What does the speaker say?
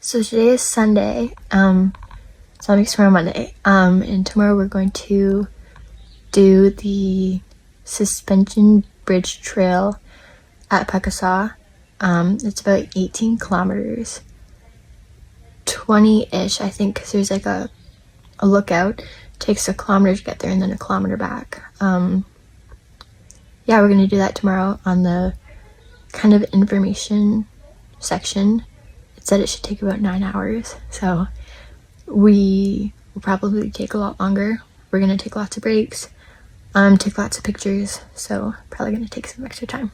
So today is Sunday, so that makes tomorrow Monday, and tomorrow we're going to do the Suspension Bridge Trail at Pekasa. It's about 18 kilometers, 20-ish, I think, because there's like a lookout. It takes a kilometer to get there and then a kilometer back. Yeah, we're going to do that tomorrow on the kind of information section. It said it should take about 9 hours, so we will probably take a lot longer. We're going to take lots of breaks, take lots of pictures, so probably going to take some extra time.